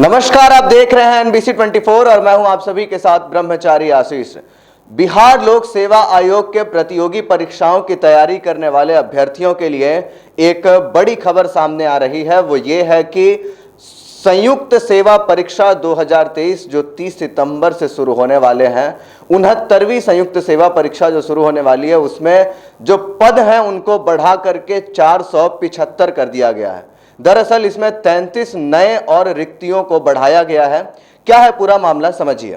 नमस्कार, आप देख रहे हैं एनबीसी 24 और मैं हूं आप सभी के साथ ब्रह्मचारी आशीष। बिहार लोक सेवा आयोग के प्रतियोगी परीक्षाओं की तैयारी करने वाले अभ्यर्थियों के लिए एक बड़ी खबर सामने आ रही है। वो ये है कि संयुक्त सेवा परीक्षा 2023 जो 30 सितंबर से शुरू होने वाले हैं, 69वीं संयुक्त सेवा परीक्षा जो शुरू होने वाली है, उसमें जो पद हैं उनको बढ़ा करके 475 कर दिया गया है। दरअसल इसमें 33 नए और रिक्तियों को बढ़ाया गया है। क्या है पूरा मामला, समझिए।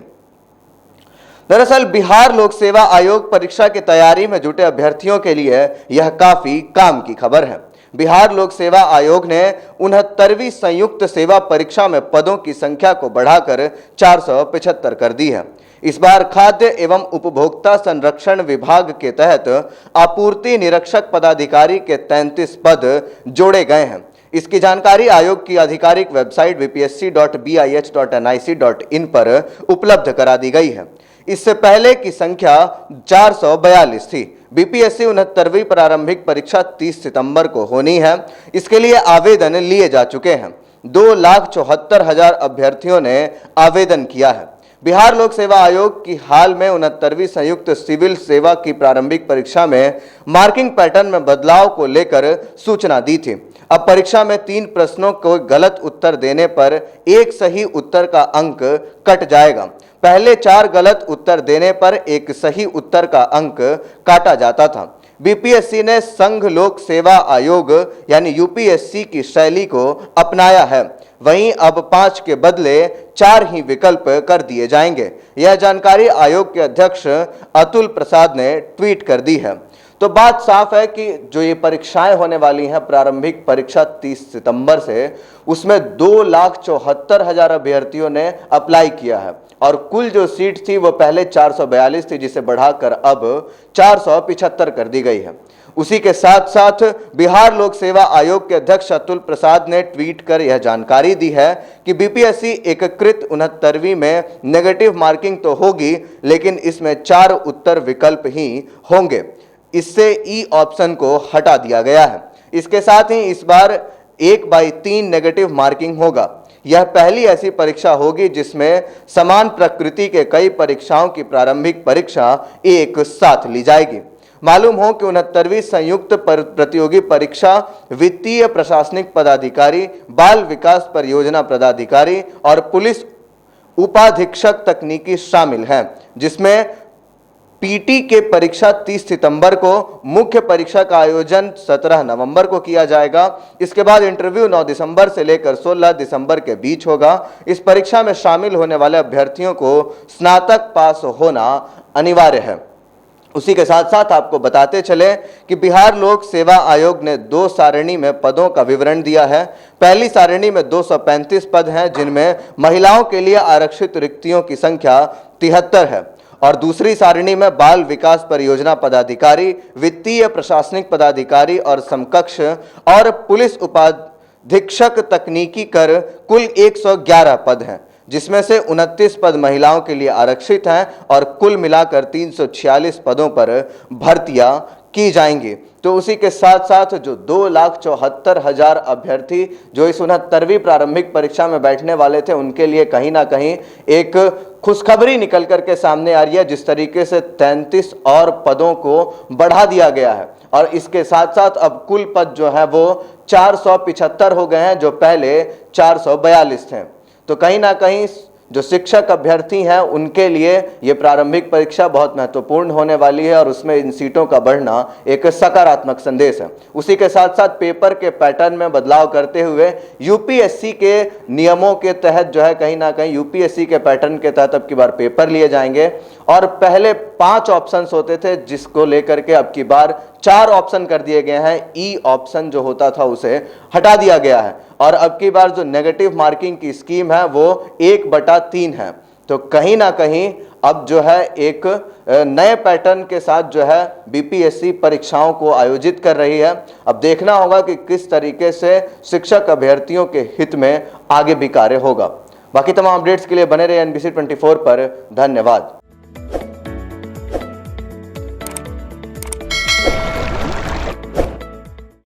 दरअसल बिहार लोक सेवा आयोग परीक्षा की तैयारी में जुटे अभ्यर्थियों के लिए यह काफी काम की खबर है। बिहार लोक सेवा आयोग ने 69वीं संयुक्त सेवा परीक्षा में पदों की संख्या को बढ़ाकर 475 कर दी है। इस बार खाद्य एवं उपभोक्ता संरक्षण विभाग के तहत आपूर्ति निरीक्षक पदाधिकारी के 33 पद जोड़े गए हैं। इसकी जानकारी आयोग की आधिकारिक वेबसाइट vpsc.bih.nic.in पर उपलब्ध करा दी गई है। इससे पहले की संख्या 442 थी। बीपीएससी 69वीं प्रारंभिक परीक्षा 30 सितंबर को होनी है। इसके लिए आवेदन लिए जा चुके हैं। 2,74,000 अभ्यर्थियों ने आवेदन किया है। बिहार लोक सेवा आयोग की हाल में 69वीं संयुक्त सिविल सेवा की प्रारंभिक परीक्षा में मार्किंग पैटर्न में बदलाव को लेकर सूचना दी थी। अब परीक्षा में 3 प्रश्नों को गलत उत्तर देने पर एक सही उत्तर का अंक कट जाएगा। पहले 4 गलत उत्तर देने पर एक सही उत्तर का अंक काटा जाता था। बीपीएससी ने संघ लोक सेवा आयोग यानी यूपीएससी की शैली को अपनाया है। वहीं अब 5 के बदले 4 ही विकल्प कर दिए जाएंगे। यह जानकारी आयोग के अध्यक्ष अतुल प्रसाद ने ट्वीट कर दी है। तो बात साफ है कि जो ये परीक्षाएं होने वाली हैं, प्रारंभिक परीक्षा 30 सितंबर से, उसमें 2,74,000 अभ्यर्थियों ने अप्लाई किया है और कुल जो सीट थी वो पहले 442 थी, जिसे बढ़ाकर अब 475 कर दी गई है। उसी के साथ साथ बिहार लोक सेवा आयोग के अध्यक्ष अतुल प्रसाद ने ट्वीट कर यह जानकारी दी है कि बीपीएससी एकीकृत 69वीं में नेगेटिव मार्किंग तो होगी, लेकिन इसमें 4 उत्तर विकल्प ही होंगे। इससे ई ऑप्शन को हटा दिया गया है। इसके साथ ही इस बार 1/3 नेगेटिव मार्किंग होगा। यह पहली ऐसी परीक्षा होगी जिसमें समान प्रकृति के कई परीक्षाओं की प्रारंभिक परीक्षा एक साथ ली जाएगी। मालूम हो कि 69वीं संयुक्त प्रतियोगी परीक्षा वित्तीय प्रशासनिक पदाधिकारी, बाल विकास परियोजना पदाधिकारी और पुलिस उपाधीक्षक तकनीकी शामिल हैं, जिसमें पीटी के परीक्षा 30 सितंबर को, मुख्य परीक्षा का आयोजन 17 नवंबर को किया जाएगा। इसके बाद इंटरव्यू 9 दिसंबर से लेकर 16 दिसंबर के बीच होगा। इस परीक्षा में शामिल होने वाले अभ्यर्थियों को स्नातक पास होना अनिवार्य है। उसी के साथ साथ आपको बताते चले कि बिहार लोक सेवा आयोग ने 2 सारणी में पदों का विवरण दिया है। पहली सारणी में 235 पद हैं, जिनमें महिलाओं के लिए आरक्षित रिक्तियों की संख्या 73 है और दूसरी सारणी में बाल विकास परियोजना पदाधिकारी, वित्तीय प्रशासनिक पदाधिकारी और समकक्ष और पुलिस उपाधीक्षक तकनीकी कर कुल 111 पद हैं, जिसमें से 29 पद महिलाओं के लिए आरक्षित हैं और कुल मिलाकर 346 पदों पर भर्तियां की जाएंगी। तो उसी के साथ साथ जो 2,74,000 अभ्यर्थी जो इस 69वीं प्रारंभिक परीक्षा में बैठने वाले थे, उनके लिए कहीं ना कहीं एक खुशखबरी निकल करके सामने आ रही है। जिस तरीके से 33 और पदों को बढ़ा दिया गया है और इसके साथ साथ अब कुल पद जो है वो 475 हो गए हैं, जो पहले 442 थे। तो कहीं ना कहीं जो शिक्षक अभ्यर्थी हैं उनके लिए ये प्रारंभिक परीक्षा बहुत महत्वपूर्ण होने वाली है और उसमें इन सीटों का बढ़ना एक सकारात्मक संदेश है। उसी के साथ साथ पेपर के पैटर्न में बदलाव करते हुए यूपीएससी के नियमों के तहत जो है, कहीं ना कहीं यूपीएससी के पैटर्न के तहत अब की बार पेपर लिए जाएंगे और पहले 5 ऑप्शंस होते थे, जिसको लेकर के अब की बार 4 ऑप्शन कर दिए गए हैं। ई ऑप्शन जो होता था उसे हटा दिया गया है और अब की बार जो नेगेटिव मार्किंग की स्कीम है वो 1/3 है। तो कहीं ना कहीं अब जो है एक नए पैटर्न के साथ जो है बीपीएससी परीक्षाओं को आयोजित कर रही है। अब देखना होगा कि किस तरीके से शिक्षक अभ्यर्थियों के हित में आगे भी कार्य होगा। बाकी तमाम अपडेट्स के लिए बने रहे एनबीसी 24 पर। धन्यवाद।